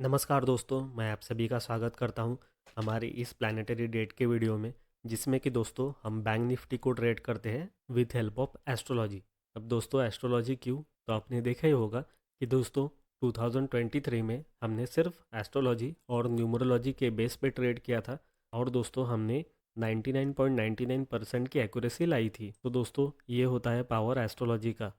नमस्कार दोस्तों, मैं आप सभी का स्वागत करता हूं हमारी इस प्लानिटरी डेट के वीडियो में, जिसमें कि दोस्तों हम बैंक निफ्टी को ट्रेड करते हैं विथ हेल्प ऑफ एस्ट्रोलॉजी। अब दोस्तों एस्ट्रोलॉजी क्यों, तो आपने देखा ही होगा कि दोस्तों 2023 में हमने सिर्फ एस्ट्रोलॉजी और न्यूमरोलॉजी के बेस पे ट्रेड किया था और दोस्तों हमने 99.99% की एक्यूरेसी लाई थी। तो दोस्तों ये होता है पावर एस्ट्रोलॉजी का।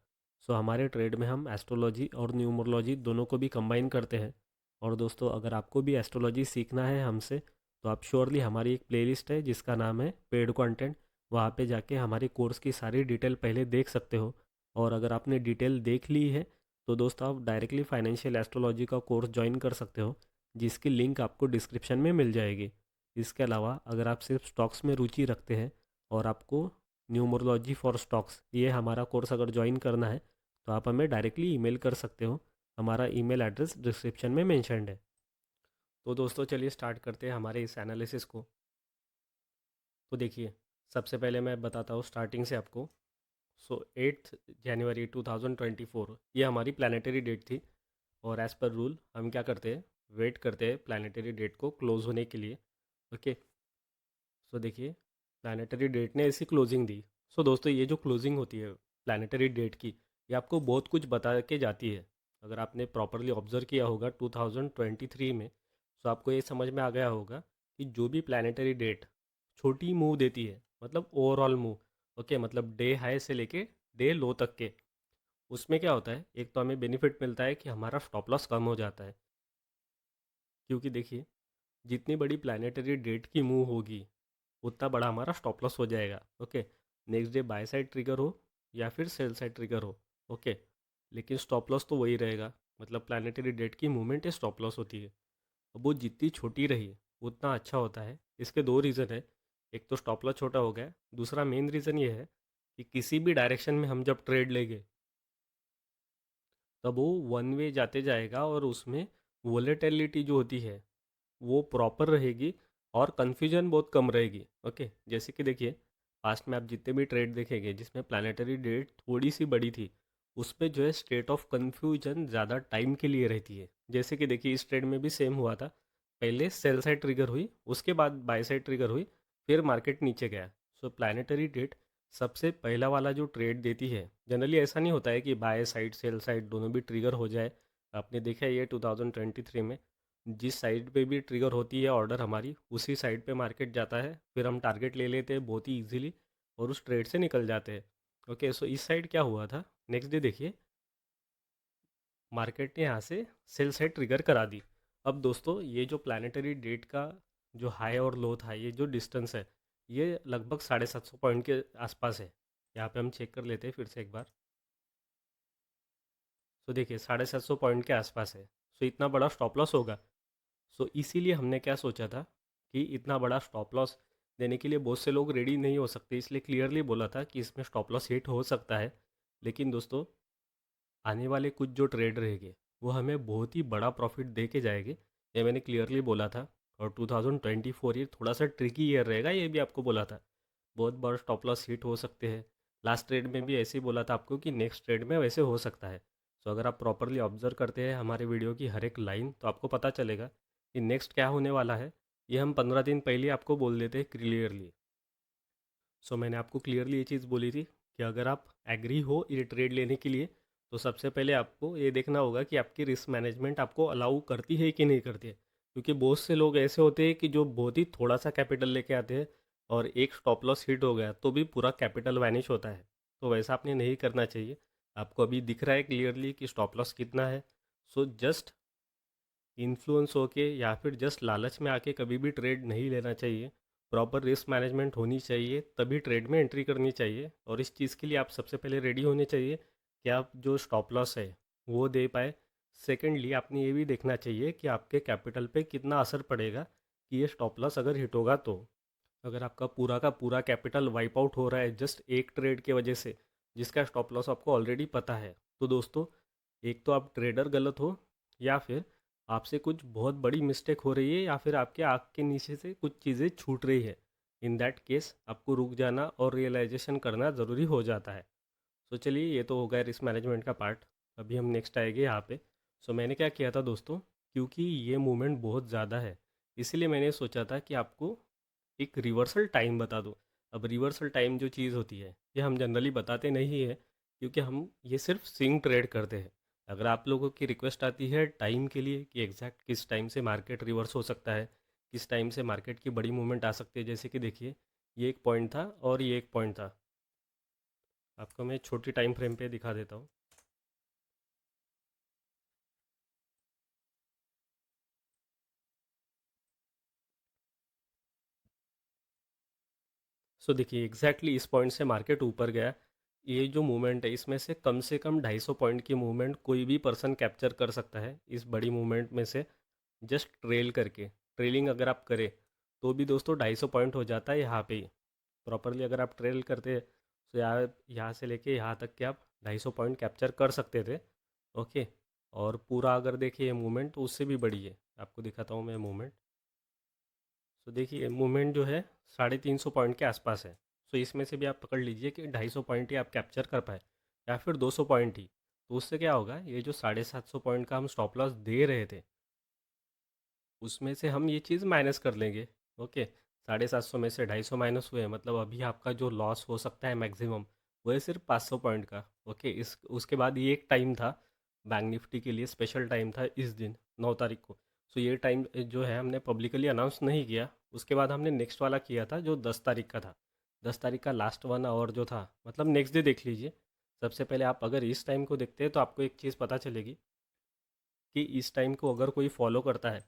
सो हमारे ट्रेड में हम एस्ट्रोलॉजी और न्यूमरोलॉजी दोनों को भी कंबाइन करते हैं। और दोस्तों अगर आपको भी एस्ट्रोलॉजी सीखना है हमसे, तो आप श्योरली हमारी एक प्लेलिस्ट है जिसका नाम है पेड कंटेंट, वहाँ पे जाके हमारे कोर्स की सारी डिटेल पहले देख सकते हो। और अगर आपने डिटेल देख ली है तो दोस्तों आप डायरेक्टली फाइनेंशियल एस्ट्रोलॉजी का कोर्स ज्वाइन कर सकते हो, जिसकी लिंक आपको डिस्क्रिप्शन में मिल जाएगी। इसके अलावा अगर आप सिर्फ स्टॉक्स में रुचि रखते हैं और आपको न्यूमरोलॉजी फॉर स्टॉक्स ये हमारा कोर्स अगर ज्वाइन करना है, तो आप हमें डायरेक्टली ईमेल कर सकते हो। हमारा ईमेल एड्रेस डिस्क्रिप्शन में मेंशन्ड है। तो दोस्तों चलिए स्टार्ट करते हैं हमारे इस एनालिसिस को। तो देखिए, सबसे पहले मैं बताता हूँ स्टार्टिंग से आपको। सो 8 जनवरी 2024 ये हमारी प्लानिटरी डेट थी। और एज़ पर रूल हम क्या करते हैं, वेट करते हैं प्लानिटरी डेट को क्लोज होने के लिए। ओके। सो देखिए, प्लानिटरी डेट ने ऐसी क्लोजिंग दी। सो दोस्तों ये जो क्लोजिंग होती है प्लानिटरी डेट की, ये आपको बहुत कुछ बता के जाती है। अगर आपने प्रॉपरली ऑब्जर्व किया होगा 2023 में, तो आपको ये समझ में आ गया होगा कि जो भी प्लानिटरी डेट छोटी मूव देती है, मतलब ओवरऑल मूव, ओके, मतलब डे हाई से लेके डे लो तक के, उसमें क्या होता है, एक तो हमें बेनिफिट मिलता है कि हमारा स्टॉप लॉस कम हो जाता है। क्योंकि देखिए, जितनी बड़ी प्लानिटरी डेट की मूव होगी उतना बड़ा हमारा स्टॉप लॉस हो जाएगा। Okay. Next day by side trigger हो या फिर सेल साइड ट्रिगर हो, ओके, लेकिन स्टॉप लॉस तो वही रहेगा। मतलब प्लानिटरी डेट की मूवमेंट है स्टॉप लॉस होती है। अब वो जितनी छोटी रही उतना अच्छा होता है। इसके दो रीज़न है। एक तो स्टॉप लॉस छोटा हो गया, दूसरा मेन रीज़न ये है कि किसी भी डायरेक्शन में हम जब ट्रेड लेंगे तब वो वन वे जाते जाएगा और उसमें वोलेटिलिटी जो होती है वो प्रॉपर रहेगी और कन्फ्यूजन बहुत कम रहेगी। ओके, जैसे कि देखिए, पास्ट में आप जितने भी ट्रेड देखेंगे जिसमें प्लानिटरी डेट थोड़ी सी बड़ी थी, उसमें जो है स्टेट ऑफ कन्फ्यूजन ज़्यादा टाइम के लिए रहती है। जैसे कि देखिए इस ट्रेड में भी सेम हुआ था। पहले सेल साइड ट्रिगर हुई, उसके बाद बाय साइड ट्रिगर हुई, फिर मार्केट नीचे गया। सो प्लानिटरी डेट सबसे पहला वाला जो ट्रेड देती है, जनरली ऐसा नहीं होता है कि बाय साइड सेल साइड दोनों भी ट्रिगर हो जाए। आपने देखा है ये 2023 में जिस साइड पे भी ट्रिगर होती है ऑर्डर हमारी, उसी साइड पे मार्केट जाता है, फिर हम टारगेट ले लेते हैं बहुत ही इजीली और उस ट्रेड से निकल जाते हैं। ओके, सो इस साइड क्या हुआ था, नेक्स्ट डे देखिए मार्केट ने यहाँ से सेल साइड ट्रिगर करा दी। अब दोस्तों ये जो प्लानिटरी डेट का जो हाई और लो था, ये जो डिस्टेंस है, ये लगभग 750 पॉइंट के आसपास है। यहाँ पे हम चेक कर लेते हैं फिर से एक बार। सो देखिए 750 पॉइंट के आसपास है। सो इतना बड़ा स्टॉप लॉस होगा। सो इसीलिए हमने क्या सोचा था कि इतना बड़ा स्टॉप लॉस देने के लिए बहुत से लोग रेडी नहीं हो सकते, इसलिए क्लियरली बोला था कि इसमें स्टॉप लॉस हिट हो सकता है। लेकिन दोस्तों आने वाले कुछ जो ट्रेड रहेंगे वो हमें बहुत ही बड़ा प्रॉफिट दे के जाएंगे, ये मैंने क्लियरली बोला था। और 2024 ये थोड़ा सा ट्रिकी ईयर रहेगा, ये भी आपको बोला था। बहुत बड़ा स्टॉप लॉस हिट हो सकते हैं। लास्ट ट्रेड में भी ऐसे ही बोला था आपको कि नेक्स्ट ट्रेड में वैसे हो सकता है। सो अगर आप प्रॉपरली ऑब्जर्व करते हैं हमारे वीडियो की हर एक लाइन, तो आपको पता चलेगा कि नेक्स्ट क्या होने वाला है। ये हम 15 दिन पहले आपको बोल देते हैं क्लियरली। सो मैंने आपको क्लियरली ये चीज़ बोली थी कि अगर आप एग्री हो ये ट्रेड लेने के लिए, तो सबसे पहले आपको ये देखना होगा कि आपकी रिस्क मैनेजमेंट आपको अलाउ करती है कि नहीं करती है। क्योंकि बहुत से लोग ऐसे होते हैं कि जो बहुत ही थोड़ा सा कैपिटल लेके आते हैं और एक स्टॉप लॉस हिट हो गया तो भी पूरा कैपिटल वैनिश होता है। तो वैसा आपने नहीं करना चाहिए। आपको अभी दिख रहा है क्लियरली कि स्टॉप लॉस कितना है। सो जस्ट इन्फ्लुएंस होके या फिर जस्ट लालच में आके कभी भी ट्रेड नहीं लेना चाहिए। प्रॉपर रिस्क मैनेजमेंट होनी चाहिए, तभी ट्रेड में एंट्री करनी चाहिए। और इस चीज़ के लिए आप सबसे पहले रेडी होने चाहिए कि आप जो स्टॉप लॉस है वो दे पाए। सेकेंडली आपने ये भी देखना चाहिए कि आपके कैपिटल पे कितना असर पड़ेगा कि ये स्टॉप लॉस अगर हिट होगा तो। अगर आपका पूरा का पूरा कैपिटल वाइप आउट हो रहा है जस्ट एक ट्रेड के वजह से, जिसका स्टॉप लॉस आपको ऑलरेडी पता है, तो दोस्तों एक तो आप ट्रेडर गलत हो, या फिर आपसे कुछ बहुत बड़ी मिस्टेक हो रही है, या फिर आपके आँख के नीचे से कुछ चीज़ें छूट रही है। इन दैट केस आपको रुक जाना और रियलाइजेशन करना ज़रूरी हो जाता है। सो चलिए, ये तो हो गया रिस्क मैनेजमेंट का पार्ट। अभी हम नेक्स्ट आएंगे यहाँ पे। सो मैंने क्या किया था दोस्तों, क्योंकि ये मूवमेंट बहुत ज़्यादा है। इसीलिए मैंने सोचा था कि आपको एक रिवर्सल टाइम बता दूँ। अब रिवर्सल टाइम जो चीज़ होती है, ये हम जनरली बताते नहीं है, क्योंकि हम ये सिर्फ स्विंग ट्रेड करते हैं। अगर आप लोगों की रिक्वेस्ट आती है टाइम के लिए कि एग्जैक्ट किस टाइम से मार्केट रिवर्स हो सकता है, किस टाइम से मार्केट की बड़ी मूवमेंट आ सकती है, जैसे कि देखिए ये एक पॉइंट था और ये एक पॉइंट था। आपको मैं छोटी टाइम फ्रेम पे दिखा देता हूँ। सो देखिए एग्जैक्टली इस पॉइंट से मार्केट ऊपर गया। ये जो मूवमेंट है इसमें से कम 250 पॉइंट की मूवमेंट कोई भी पर्सन कैप्चर कर सकता है इस बड़ी मूवमेंट में से, जस्ट ट्रेल करके। ट्रेलिंग अगर आप करें तो भी दोस्तों 250 पॉइंट हो जाता है यहाँ पे ही। प्रॉपरली अगर आप ट्रेल करते हैं तो यहाँ यहाँ से लेके यहाँ तक के आप 250 पॉइंट कैप्चर कर सकते थे। ओके। और पूरा अगर देखिए मूवमेंट तो उससे भी बड़ी है, आपको दिखाता हूँ मैं मूवमेंट। सो देखिए मूवमेंट जो है 350 पॉइंट के आसपास है। सो इसमें से भी आप पकड़ लीजिए कि 250 पॉइंट ही आप कैप्चर कर पाए या फिर 200 पॉइंट ही। तो उससे क्या होगा, ये जो 750 पॉइंट का हम स्टॉप लॉस दे रहे थे उसमें से हम ये चीज़ माइनस कर लेंगे। ओके। 750 में से 250 माइनस हुए, मतलब अभी आपका जो लॉस हो सकता है मैक्सिमम वो है सिर्फ 500 पॉइंट का। ओके। इस उसके बाद ये एक टाइम था बैंक निफ्टी के लिए, स्पेशल टाइम था इस दिन 9 तारीख को। सो ये टाइम जो है हमने पब्लिकली अनाउंस नहीं किया। उसके बाद हमने नेक्स्ट वाला किया था जो 10 तारीख का था। 10 तारीख का लास्ट 1 आवर जो था, मतलब नेक्स्ट डे देख लीजिए। सबसे पहले आप अगर इस टाइम को देखते हैं तो आपको एक चीज़ पता चलेगी कि इस टाइम को अगर कोई फॉलो करता है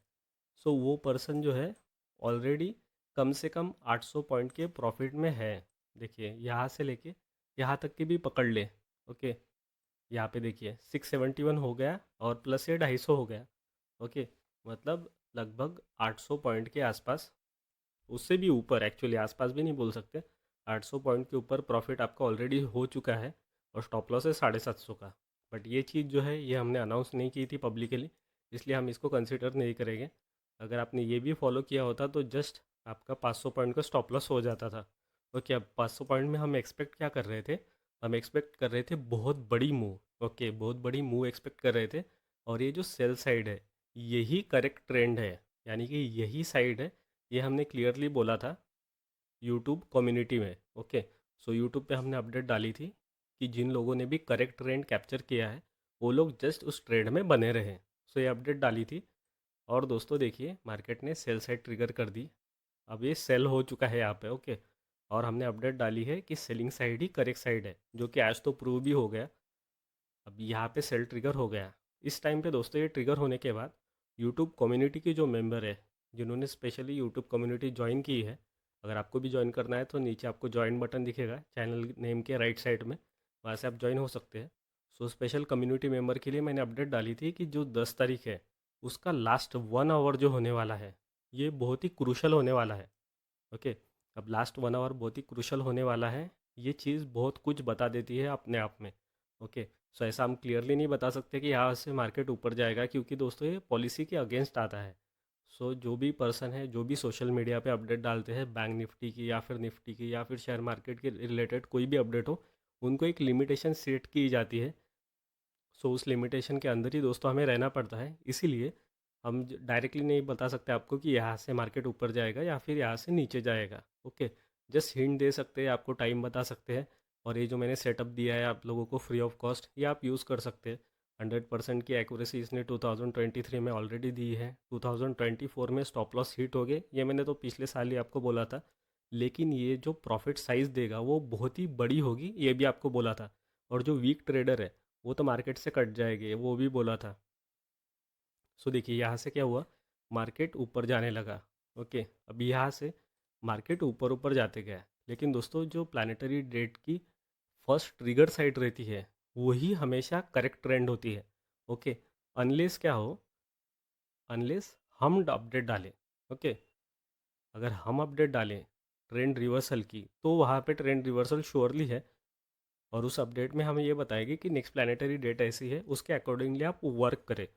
सो वो पर्सन जो है ऑलरेडी कम से कम 800 पॉइंट के प्रॉफिट में है। देखिए यहाँ से लेके यहाँ तक की भी पकड़ ले। ओके। यहाँ पे देखिए 671 हो गया और प्लस ये 250 हो गया। ओके। मतलब लगभग 800 पॉइंट के आसपास, उससे भी ऊपर एक्चुअली, आसपास भी नहीं बोल सकते, 800 पॉइंट के ऊपर प्रॉफिट आपका ऑलरेडी हो चुका है। और स्टॉप लॉस है 750 का। बट ये चीज़ जो है ये हमने अनाउंस नहीं की थी पब्लिकली, इसलिए हम इसको कंसिडर नहीं करेंगे। अगर आपने ये भी फॉलो किया होता तो जस्ट आपका 500 पॉइंट का स्टॉप लॉस हो जाता था। ओके। अब 500 पॉइंट में हम एक्सपेक्ट क्या कर रहे थे, हम एक्सपेक्ट कर रहे थे बहुत बड़ी मूव। ओके, बहुत बड़ी मूव एक्सपेक्ट कर रहे थे। और ये जो सेल साइड है यही करेक्ट ट्रेंड है, यानी कि यही साइड है। ये हमने क्लियरली बोला था यूट्यूब कम्युनिटी में। ओके। सो यूट्यूब पे हमने अपडेट डाली थी कि जिन लोगों ने भी करेक्ट ट्रेंड कैप्चर किया है वो लोग जस्ट उस ट्रेड में बने रहें। सो ये अपडेट डाली थी। और दोस्तों देखिए मार्केट ने सेल साइड ट्रिगर कर दी। अब ये सेल हो चुका है यहाँ पे। ओके। और हमने अपडेट डाली है कि सेलिंग साइड ही करेक्ट साइड है, जो कि आज तो प्रूव भी हो गया। अब यहाँ पे सेल ट्रिगर हो गया। इस टाइम पे दोस्तों ये ट्रिगर होने के बाद यूट्यूब कम्युनिटी के जो मेंबर है, जिन्होंने स्पेशली यूट्यूब कम्युनिटी ज्वाइन की है, अगर आपको भी ज्वाइन करना है तो नीचे आपको ज्वाइन बटन दिखेगा चैनल नेम के राइट साइड में, वहाँ से आप ज्वाइन हो सकते हैं। सो स्पेशल कम्युनिटी मेंबर के लिए मैंने अपडेट डाली थी कि जो 10 तारीख है उसका लास्ट 1 आवर जो होने वाला है ये बहुत ही क्रूशल होने वाला है। ओके। अब लास्ट 1 आवर बहुत ही क्रूशल होने वाला है। ये चीज़ बहुत कुछ बता देती है अपने आप में। ओके। सो ऐसा हम क्लियरली नहीं बता सकते कि यहाँ से मार्केट ऊपर जाएगा, क्योंकि दोस्तों ये पॉलिसी के अगेंस्ट आता है। सो जो भी पर्सन है, जो भी सोशल मीडिया पे अपडेट डालते हैं बैंक निफ्टी की या फिर निफ्टी की या फिर शेयर मार्केट के रिलेटेड कोई भी अपडेट हो, उनको एक लिमिटेशन सेट की जाती है। सो उस लिमिटेशन के अंदर ही दोस्तों हमें रहना पड़ता है। इसीलिए हम डायरेक्टली नहीं बता सकते आपको कि यहाँ से मार्केट ऊपर जाएगा या फिर यहाँ से नीचे जाएगा। ओके। जस्ट हिंट दे सकते हैं, आपको टाइम बता सकते हैं। और ये जो मैंने सेटअप दिया है आप लोगों को फ्री ऑफ कॉस्ट, ये आप यूज़ कर सकते हैं। 100% की एक्यूरेसी इसने 2023 में ऑलरेडी दी है। 2024 में स्टॉप लॉस हिट हो गए, ये मैंने तो पिछले साल ही आपको बोला था। लेकिन ये जो प्रॉफिट साइज़ देगा वो बहुत ही बड़ी होगी, ये भी आपको बोला था। और जो वीक ट्रेडर है वो तो मार्केट से कट जाएंगे, वो भी बोला था। सो देखिए यहाँ से क्या हुआ, मार्केट ऊपर जाने लगा। ओके। अब यहाँ से मार्केट ऊपर ऊपर जाते गया। लेकिन दोस्तों जो प्लानिटरी डेट की फर्स्ट ट्रिगर साइड रहती है वही हमेशा करेक्ट ट्रेंड होती है। ओके। अनलेस क्या हो, अनलेस हम अपडेट डालें। ओके। अगर हम अपडेट डालें ट्रेंड रिवर्सल की तो वहाँ पे ट्रेंड रिवर्सल श्योरली है। और उस अपडेट में हमें ये बताएगी कि नेक्स्ट प्लानिटरी डेट ऐसी है, उसके अकॉर्डिंगली आप वर्क करें।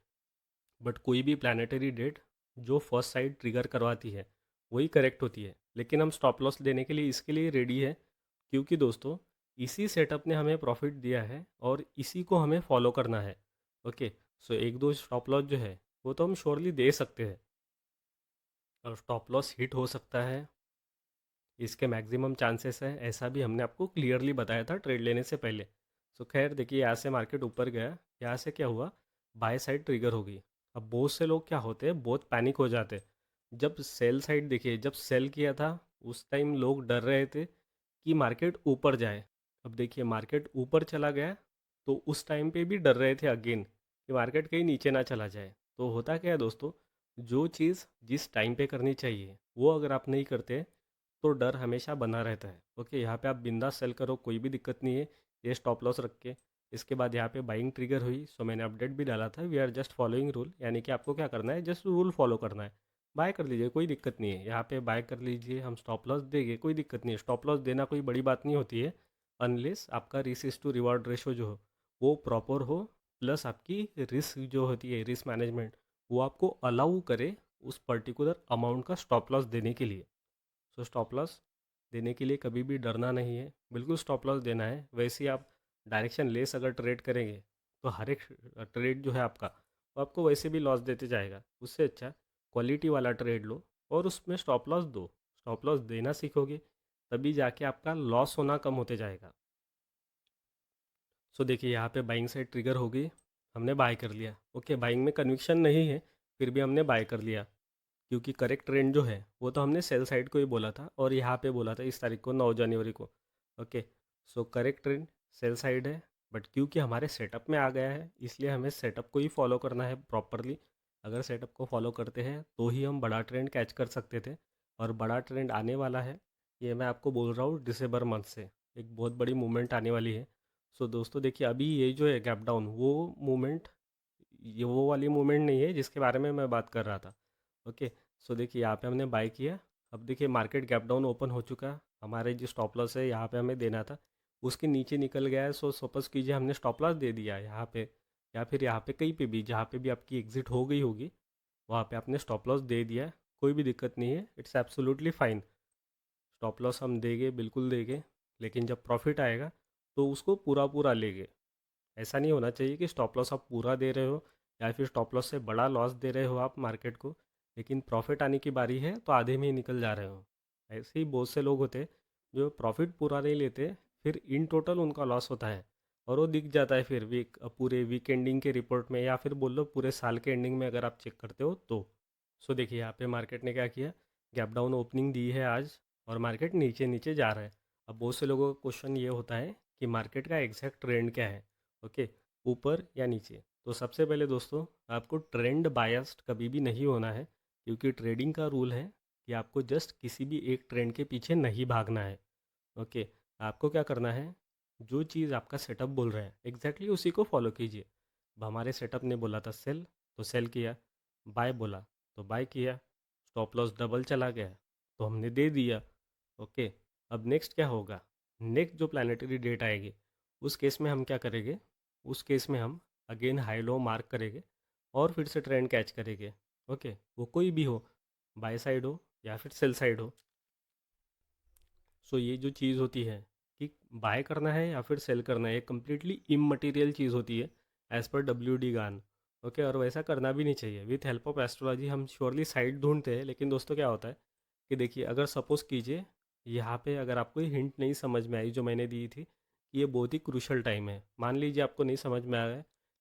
बट कोई भी प्लानिटरी डेट जो फर्स्ट साइड ट्रिगर करवाती है वही करेक्ट होती है। लेकिन हम स्टॉप लॉस देने के लिए इसके लिए रेडी है, क्योंकि दोस्तों इसी सेटअप ने हमें प्रॉफिट दिया है और इसी को हमें फॉलो करना है। ओके। सो एक दो स्टॉप लॉस जो है वो तो हम श्योरली दे सकते हैं। और स्टॉप लॉस हिट हो सकता है, इसके मैक्सिमम चांसेस हैं, ऐसा भी हमने आपको क्लियरली बताया था ट्रेड लेने से पहले। सो खैर देखिए, यहाँ से मार्केट ऊपर गया, यहाँ से क्या हुआ, बाय साइड ट्रिगर हो गई। अब बहुत से लोग क्या होते हैं, बहुत पैनिक हो जाते हैं जब सेल साइड, देखिए जब सेल किया था उस टाइम लोग डर रहे थे कि मार्केट ऊपर जाए। अब देखिए मार्केट ऊपर चला गया, तो उस टाइम पे भी डर रहे थे अगेन कि मार्केट कहीं नीचे ना चला जाए। तो होता क्या है दोस्तों, जो चीज़ जिस टाइम पे करनी चाहिए वो अगर आप नहीं करते तो डर हमेशा बना रहता है। ओके, यहाँ पे आप बिंदास सेल करो, कोई भी दिक्कत नहीं है, ये स्टॉप लॉस रख के। इसके बाद यहाँ पे बाइंग ट्रिगर हुई, सो मैंने अपडेट भी डाला था, we are just following rule, यानी कि आपको क्या करना है, जस्ट रूल फॉलो करना है। बाय कर लीजिए, कोई दिक्कत नहीं है, यहाँ पे बाय कर लीजिए, हम स्टॉप लॉस देंगे, कोई दिक्कत नहीं है। स्टॉप लॉस देना कोई बड़ी बात नहीं होती है, अनलेस आपका रिस्क टू रिवॉर्ड रेशो जो हो वो प्रॉपर हो, प्लस आपकी रिस्क जो होती है, रिस्क मैनेजमेंट, वो आपको अलाउ करे उस पर्टिकुलर अमाउंट का स्टॉप लॉस देने के लिए। सो स्टॉप लॉस देने के लिए कभी भी डरना नहीं है, बिल्कुल स्टॉप लॉस देना है। वैसे ही आप डायरेक्शन लेस अगर ट्रेड करेंगे तो हर एक ट्रेड जो है आपका, वो आपको वैसे भी लॉस देते जाएगा। उससे अच्छा क्वालिटी वाला ट्रेड लो और उसमें स्टॉप लॉस दो। स्टॉप लॉस देना सीखोगे तभी जाके आपका लॉस होना कम होते जाएगा। सो देखिए यहाँ पे बाइंग साइड ट्रिगर हो गई, हमने बाय कर लिया। ओके, बाइंग में कन्विक्शन नहीं है, फिर भी हमने बाय कर लिया, क्योंकि करेक्ट ट्रेंड जो है वो तो हमने सेल साइड को ही बोला था, और यहाँ पे बोला था इस तारीख को, 9 जनवरी को। Okay, so correct trend sell side है, बट क्योंकि हमारे सेटअप में आ गया है इसलिए हमें सेटअप को ही फॉलो करना है प्रॉपरली। अगर सेटअप को फॉलो करते हैं तो ही हम बड़ा ट्रेंड कैच कर सकते थे, और बड़ा ट्रेंड आने वाला है, ये मैं आपको बोल रहा हूँ दिसंबर मंथ से एक बहुत बड़ी मूवमेंट आने वाली है। सो दोस्तों देखिए, अभी ये जो है गैप डाउन, वो मूवमेंट, ये वो वाली मूवमेंट नहीं है जिसके बारे में मैं बात कर रहा था। ओके, सो देखिए यहाँ पे हमने बाय किया। अब देखिए मार्केट गैप डाउन ओपन हो चुका, हमारे जो स्टॉप लॉस है यहाँ पे हमें देना था, उसके नीचे निकल गया है। सो सपोज कीजिए हमने स्टॉप लॉस दे दिया है यहाँ पे, या फिर यहाँ पे कहीं पे भी जहाँ पे भी आपकी एग्जिट हो गई होगी वहाँ पे आपने स्टॉप लॉस दे दिया है, कोई भी दिक्कत नहीं है, it's absolutely fine. Stop loss हम देंगे, बिल्कुल देंगे, लेकिन जब प्रॉफिट आएगा तो उसको पूरा पूरा लेंगे। ऐसा नहीं होना चाहिए कि स्टॉप लॉस आप पूरा दे रहे हो, या फिर स्टॉप लॉस से बड़ा लॉस दे रहे हो आप मार्केट को, लेकिन प्रॉफिट आने की बारी है तो आधे में ही निकल जा रहे हो। ऐसे ही बहुत से लोग होते हैं जो प्रॉफिट पूरा नहीं लेते, फिर इन टोटल उनका लॉस होता है, और वो दिख जाता है फिर पूरे वीक एंडिंग के रिपोर्ट में, या फिर बोल लो पूरे साल के एंडिंग में अगर आप चेक करते हो तो। सो देखिए यहाँ पे मार्केट ने क्या किया, गैप डाउन ओपनिंग दी है आज, और मार्केट नीचे नीचे जा रहा है। अब बहुत से लोगों का क्वेश्चन ये होता है कि मार्केट का एग्जैक्ट ट्रेंड क्या है। ओके, ऊपर या नीचे। तो सबसे पहले दोस्तों, आपको ट्रेंड बायस्ड कभी भी नहीं होना है, क्योंकि ट्रेडिंग का रूल है कि आपको जस्ट किसी भी एक ट्रेंड के पीछे नहीं भागना है। ओके, आपको क्या करना है, जो चीज़ आपका सेटअप बोल रहा है एग्जैक्टली उसी को फॉलो कीजिए। अब हमारे सेटअप ने बोला था सेल, तो सेल किया, बाय बोला तो बाय किया, स्टॉप लॉस डबल चला गया तो हमने दे दिया। ओके, अब नेक्स्ट क्या होगा, नेक्स्ट जो प्लानिटरी डेट आएगी उस केस में हम क्या करेंगे, उस केस में हम अगेन हाई लो मार्क करेंगे और फिर से ट्रेंड कैच करेंगे। ओके, वो कोई भी हो, बाय साइड हो या फिर सेल साइड हो। सो ये जो चीज़ होती है कि बाय करना है या फिर सेल करना है, ये कम्प्लीटली इममटीरियल चीज़ होती है एज़ पर WD गान। ओके, और वैसा करना भी नहीं चाहिए। विथ हेल्प ऑफ एस्ट्रोलॉजी हम श्योरली साइड ढूंढते हैं, लेकिन दोस्तों क्या होता है कि देखिए, अगर सपोज़ कीजिए यहाँ पे अगर आपको हिंट नहीं समझ में आई जो मैंने दी थी कि ये बहुत ही क्रूशल टाइम है, मान लीजिए आपको नहीं समझ में आया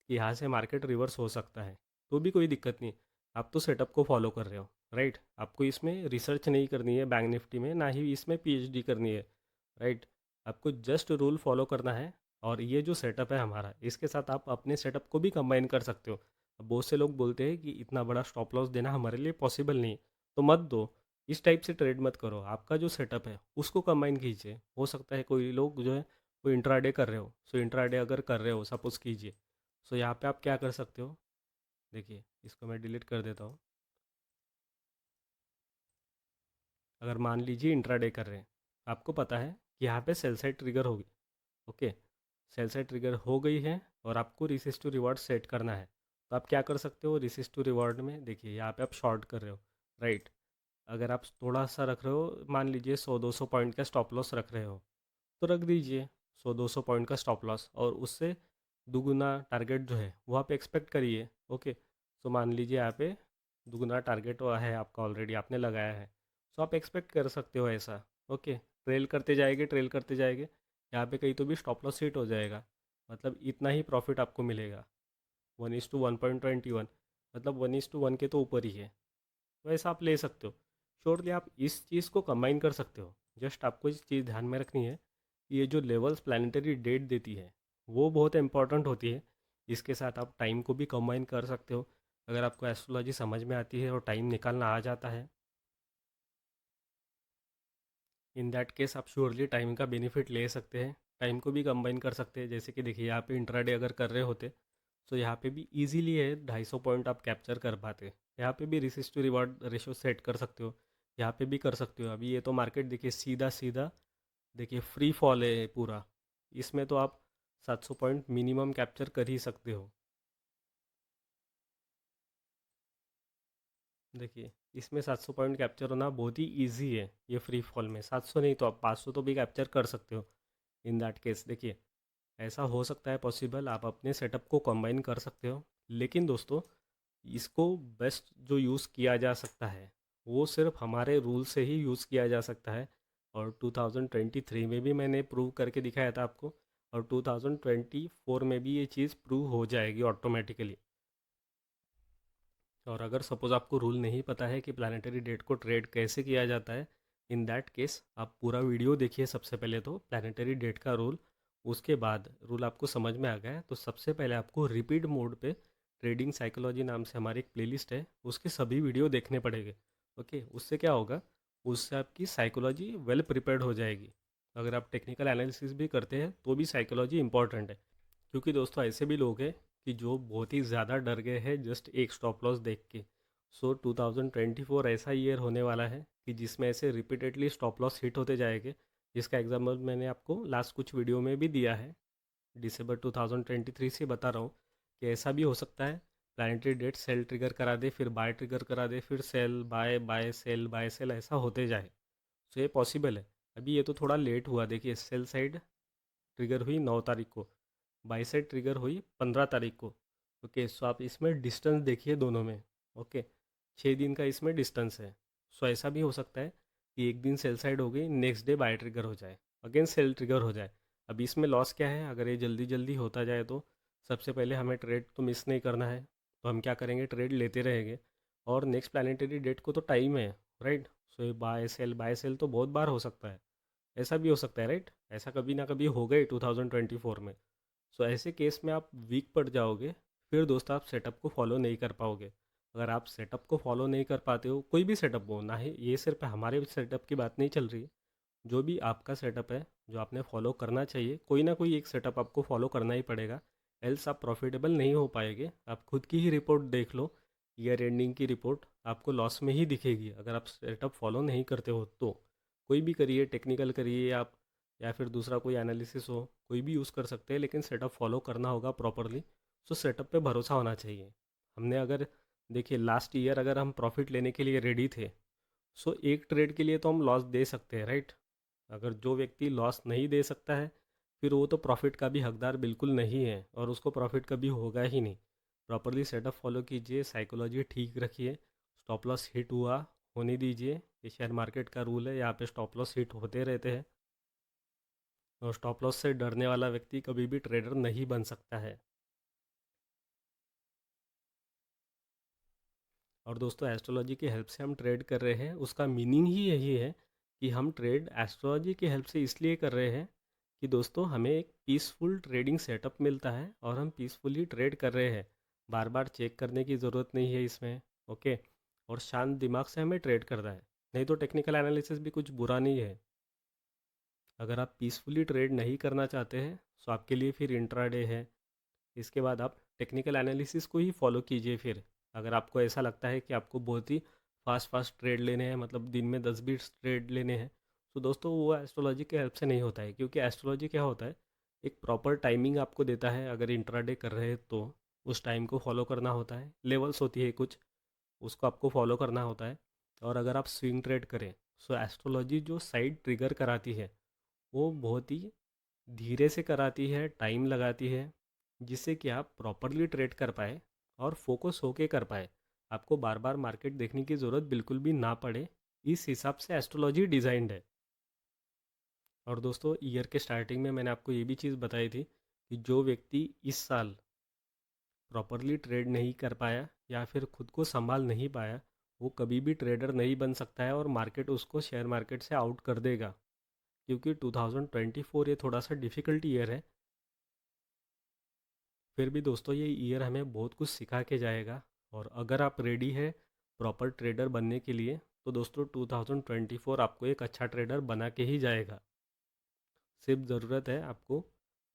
कि यहाँ से मार्केट रिवर्स हो सकता है, तो भी कोई दिक्कत नहीं, आप तो सेटअप को फॉलो कर रहे हो, राइट। आपको इसमें रिसर्च नहीं करनी है बैंक निफ्टी में, ना ही इसमें PhD करनी है, राइट। आपको जस्ट रूल फॉलो करना है, और ये जो सेटअप है हमारा, इसके साथ आप अपने सेटअप को भी कंबाइन कर सकते हो। अब बहुत से लोग बोलते हैं कि इतना बड़ा स्टॉप लॉस देना हमारे लिए पॉसिबल नहीं है, तो मत दो, इस टाइप से ट्रेड मत करो। आपका जो सेटअप है उसको कंबाइन कीजिए। हो सकता है कोई लोग जो है वो इंट्राडे कर रहे हो, सो इंट्राडे अगर कर रहे हो सपोज कीजिए, सो यहाँ पे आप क्या कर सकते हो, देखिए इसको मैं डिलीट कर देता हूँ। अगर मान लीजिए इंट्राडे कर रहे हैं, आपको पता है कि यहाँ पे सेल साइड ट्रिगर होगी। ओके, सेल साइड ट्रिगर हो गई है और आपको रिसिस्ट टू रिवार्ड सेट करना है, तो आप क्या कर सकते हो, रिसिस्ट टू रिवार्ड में देखिए यहाँ पे आप शॉर्ट कर रहे हो, राइट। अगर आप थोड़ा सा रख रहे हो, मान लीजिए 100-200 पॉइंट का स्टॉप लॉस रख रहे हो, तो रख दीजिए 100-200 पॉइंट का स्टॉप लॉस, और उससे दुगुना टारगेट जो है वो आप एक्सपेक्ट करिए। ओके, सो मान लीजिए यहाँ पे दुगना टारगेट हुआ है आपका, ऑलरेडी आपने लगाया है। सो आप एक्सपेक्ट कर सकते हो ऐसा। ओके, ट्रेल करते जाएंगे, ट्रेल करते जाएंगे, यहाँ पे कहीं तो भी स्टॉप लॉस हिट हो जाएगा, मतलब इतना ही प्रॉफिट आपको मिलेगा। 1:1.21, मतलब 1:1 के तो ऊपर ही है। तो ऐसा आप ले सकते हो। श्योरली आप इस चीज़ को कंबाइन कर सकते हो। जस्ट आपको इस चीज़ ध्यान में रखनी है कि ये जो लेवल्स प्लानिटरी डेट देती है वो बहुत इंपॉर्टेंट होती है। इसके साथ आप टाइम को भी कंबाइन कर सकते हो। अगर आपको एस्ट्रोलॉजी समझ में आती है और टाइम निकालना आ जाता है, इन दैट केस आप श्योरली टाइम का बेनिफिट ले सकते हैं। टाइम को भी कंबाइन कर सकते हैं। जैसे कि देखिए यहाँ पे इंट्राडे अगर कर रहे होते तो यहाँ पे भी इजीली है 250 पॉइंट आप कैप्चर कर पाते। यहाँ पे भी risk to reward ratio set कर सकते हो, यहाँ पे भी कर सकते हो। अभी ये तो मार्केट देखिए सीधा सीधा, देखिए फ्री फॉल है पूरा। इसमें तो आप 700 पॉइंट मिनिमम कैप्चर कर ही सकते हो। देखिए इसमें 700 पॉइंट कैप्चर होना बहुत ही इजी है। ये फ्री फॉल में 700 नहीं तो आप 500 तो भी कैप्चर कर सकते हो। इन दैट केस देखिए ऐसा हो सकता है पॉसिबल, आप अपने सेटअप को कंबाइन कर सकते हो। लेकिन दोस्तों, इसको बेस्ट जो यूज़ किया जा सकता है वो सिर्फ हमारे रूल से ही यूज़ किया जा सकता है। और 2023 में भी मैंने प्रूव करके दिखाया था आपको, और 2024 में भी ये चीज़ प्रूव हो जाएगी ऑटोमेटिकली। और अगर सपोज़ आपको रूल नहीं पता है कि प्लानिटरी डेट को ट्रेड कैसे किया जाता है, इन दैट केस आप पूरा वीडियो देखिए सबसे पहले तो प्लानिटरी डेट का रूल। उसके बाद रूल आपको समझ में आ गया है तो सबसे पहले आपको रिपीट मोड पे ट्रेडिंग साइकोलॉजी नाम से हमारी एक प्लेलिस्ट है, उसके सभी वीडियो देखने पड़ेंगे। ओके, उससे क्या होगा, उससे आपकी साइकोलॉजी वेल प्रिपेयर्ड हो जाएगी। अगर आप टेक्निकल एनालिसिस भी करते हैं तो भी साइकोलॉजी इंपॉर्टेंट है। क्योंकि दोस्तों ऐसे भी लोग हैं कि जो बहुत ही ज़्यादा डर गए हैं जस्ट एक स्टॉप लॉस देख के। सो 2024 ऐसा ईयर होने वाला है कि जिसमें ऐसे रिपीटेडली स्टॉप लॉस हिट होते जाएंगे, जिसका एग्जाम्पल मैंने आपको लास्ट कुछ वीडियो में भी दिया है। दिसंबर 2023 से बता रहा हूँ कि ऐसा भी हो सकता है प्लानिटरी डेट सेल ट्रिगर करा दे, फिर बाय ट्रिगर करा दे, फिर sell buy buy sell buy sell ऐसा होते जाए। सो ये पॉसिबल है। अभी ये तो थोड़ा लेट हुआ, देखिए सेल साइड ट्रिगर हुई 9 तारीख को, बाई साइड ट्रिगर हुई 15 तारीख को। ओके, सो आप इसमें डिस्टेंस देखिए दोनों में। ओके, 6 दिन का इसमें डिस्टेंस है। सो ऐसा भी हो सकता है कि एक दिन सेल साइड हो गई, नेक्स्ट डे बाय ट्रिगर हो जाए, अगेन सेल ट्रिगर हो जाए। अब इसमें लॉस क्या है, अगर ये जल्दी जल्दी होता जाए तो सबसे पहले हमें ट्रेड तो मिस नहीं करना है। तो हम क्या करेंगे, ट्रेड लेते रहेंगे। और नेक्स्ट प्लानिटरी डेट को तो टाइम है, राइट। सो ये बाय सेल तो बहुत बार हो सकता है। ऐसा भी हो सकता है, राइट। ऐसा कभी ना कभी हो गए 2024 में। सो ऐसे केस में आप वीक पड़ जाओगे, फिर दोस्त आप सेटअप को फॉलो नहीं कर पाओगे। अगर आप सेटअप को फॉलो नहीं कर पाते हो, कोई भी सेटअप हो ना, ही ये सिर्फ हमारे सेटअप की बात नहीं चल रही है, जो भी आपका सेटअप है जो आपने फॉलो करना चाहिए, कोई ना कोई एक सेटअप आपको फॉलो करना ही पड़ेगा। एल्स आप प्रॉफिटेबल नहीं हो पाएंगे। आप खुद की ही रिपोर्ट देख लो, ईयर एंडिंग की रिपोर्ट आपको लॉस में ही दिखेगी अगर आप सेटअप फॉलो नहीं करते हो तो। कोई भी करिए, टेक्निकल करिए आप, या फिर दूसरा कोई एनालिसिस हो, कोई भी यूज़ कर सकते हैं, लेकिन सेटअप फॉलो करना होगा प्रॉपरली। सो सेटअप पे भरोसा होना चाहिए। हमने अगर देखिए लास्ट ईयर अगर हम प्रॉफिट लेने के लिए रेडी थे, सो एक ट्रेड के लिए तो हम लॉस दे सकते हैं, राइट। अगर जो व्यक्ति लॉस नहीं दे सकता है, फिर वो तो प्रॉफिट का भी हकदार बिल्कुल नहीं है और उसको प्रॉफिट कभी होगा ही नहीं। प्रॉपरली सेटअप फॉलो कीजिए, साइकोलॉजी ठीक रखिए, स्टॉप लॉस हिट हुआ होने दीजिए। ये शेयर मार्केट का रूल है, यहाँ पे स्टॉप लॉस हिट होते रहते हैं। और स्टॉप लॉस से डरने वाला व्यक्ति कभी भी ट्रेडर नहीं बन सकता है। और दोस्तों, एस्ट्रोलॉजी की हेल्प से हम ट्रेड कर रहे हैं, उसका मीनिंग ही यही है कि हम ट्रेड एस्ट्रोलॉजी की हेल्प से इसलिए कर रहे हैं कि दोस्तों हमें एक पीसफुल ट्रेडिंग सेटअप मिलता है और हम पीसफुली ट्रेड कर रहे हैं। बार बार चेक करने की ज़रूरत नहीं है इसमें। ओके, और शांत दिमाग से हमें ट्रेड करना है। नहीं तो टेक्निकल एनालिसिस भी कुछ बुरा नहीं है। अगर आप पीसफुली ट्रेड नहीं करना चाहते हैं तो आपके लिए फिर इंट्राडे है। इसके बाद आप टेक्निकल एनालिसिस को ही फॉलो कीजिए फिर। अगर आपको ऐसा लगता है कि आपको बहुत ही फास्ट फास्ट ट्रेड लेने हैं, मतलब दिन में 10-20 ट्रेड लेने हैं, तो दोस्तों वो एस्ट्रोलॉजी के हेल्प से नहीं होता है। क्योंकि एस्ट्रोलॉजी क्या होता है, एक प्रॉपर टाइमिंग आपको देता है। अगर इंट्राडे कर रहे हैं तो उस टाइम को फॉलो करना होता है, लेवल्स होती है कुछ, उसको आपको फॉलो करना होता है। और अगर आप स्विंग ट्रेड करें, सो एस्ट्रोलॉजी जो साइड ट्रिगर कराती है वो बहुत ही धीरे से कराती है, टाइम लगाती है, जिससे कि आप प्रॉपरली ट्रेड कर पाए। और फोकस होके कर पाए, आपको बार बार मार्केट देखने की ज़रूरत बिल्कुल भी ना पड़े। इस हिसाब से एस्ट्रोलॉजी डिज़ाइंड है। और दोस्तों, ईयर के स्टार्टिंग में मैंने आपको ये भी चीज़ बताई थी कि जो व्यक्ति इस साल प्रॉपरली ट्रेड नहीं कर पाया या फिर खुद को संभाल नहीं पाया, वो कभी भी ट्रेडर नहीं बन सकता है और मार्केट उसको शेयर मार्केट से आउट कर देगा। क्योंकि 2024 ये थोड़ा सा डिफ़िकल्ट ईयर है। फिर भी दोस्तों, ये ईयर हमें बहुत कुछ सिखा के जाएगा। और अगर आप रेडी है प्रॉपर ट्रेडर बनने के लिए, तो दोस्तों 2024 आपको एक अच्छा ट्रेडर बना के ही जाएगा। सिर्फ ज़रूरत है आपको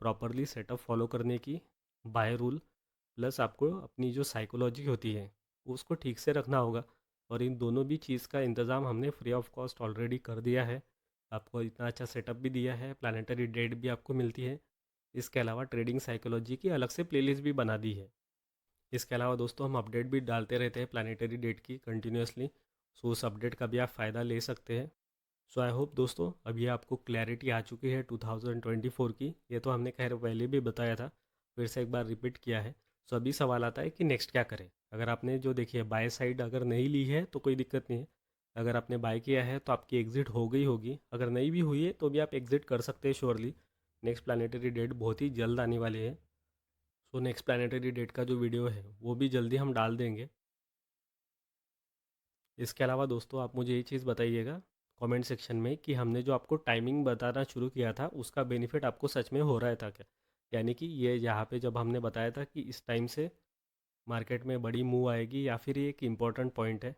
प्रॉपरली सेटअप फॉलो करने की, बाय रूल, प्लस आपको अपनी जो साइकोलॉजी होती है उसको ठीक से रखना होगा। और इन दोनों भी चीज़ का इंतज़ाम हमने फ्री ऑफ कॉस्ट ऑलरेडी कर दिया है। आपको इतना अच्छा सेटअप भी दिया है, प्लानिटरी डेट भी आपको मिलती है। इसके अलावा ट्रेडिंग साइकोलॉजी की अलग से प्लेलिस्ट भी बना दी है। इसके अलावा दोस्तों, हम अपडेट भी डालते रहते हैं प्लानिटरी डेट की कंटिन्यूसली। सो उस अपडेट का भी आप फ़ायदा ले सकते हैं। सो आई होप दोस्तों, अभी आपको क्लैरिटी आ चुकी है 2024 की। ये तो हमने खैर पहले भी बताया था, फिर से एक बार रिपीट किया है। सो अभी सवाल आता है कि नेक्स्ट क्या करें। अगर आपने जो देखिए बाय साइड अगर नहीं ली है तो कोई दिक्कत नहीं है। अगर आपने बाय किया है तो आपकी एग्ज़िट हो गई होगी, अगर नहीं भी हुई है तो भी आप एग्ज़िट कर सकते हैं श्योरली। नेक्स्ट प्लानिटरी डेट बहुत ही जल्द आने वाली है। सो नेक्स्ट प्लानिटरी डेट का जो वीडियो है वो भी जल्दी हम डाल देंगे। इसके अलावा दोस्तों, आप मुझे ये चीज़ बताइएगा कमेंट सेक्शन में कि हमने जो आपको टाइमिंग बताना शुरू किया था उसका बेनिफिट आपको सच में हो रहा था क्या। यानी कि ये यहाँ पे जब हमने बताया था कि इस टाइम से मार्केट में बड़ी मूव आएगी, या फिर ये एक इम्पॉर्टेंट पॉइंट है,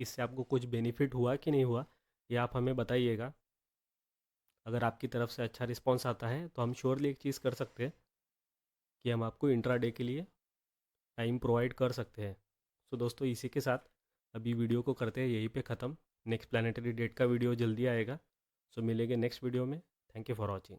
इससे आपको कुछ बेनिफिट हुआ कि नहीं हुआ, ये आप हमें बताइएगा। अगर आपकी तरफ से अच्छा रिस्पॉन्स आता है तो हम श्योरली एक चीज़ कर सकते हैं कि हम आपको इंट्राडे के लिए टाइम प्रोवाइड कर सकते हैं। सो दोस्तों, इसी के साथ अभी वीडियो को करते हैं यहीं पे ख़त्म। नेक्स्ट प्लानिटरी डेट का वीडियो जल्दी आएगा। सो मिलेंगे नेक्स्ट वीडियो में। Thank you for watching.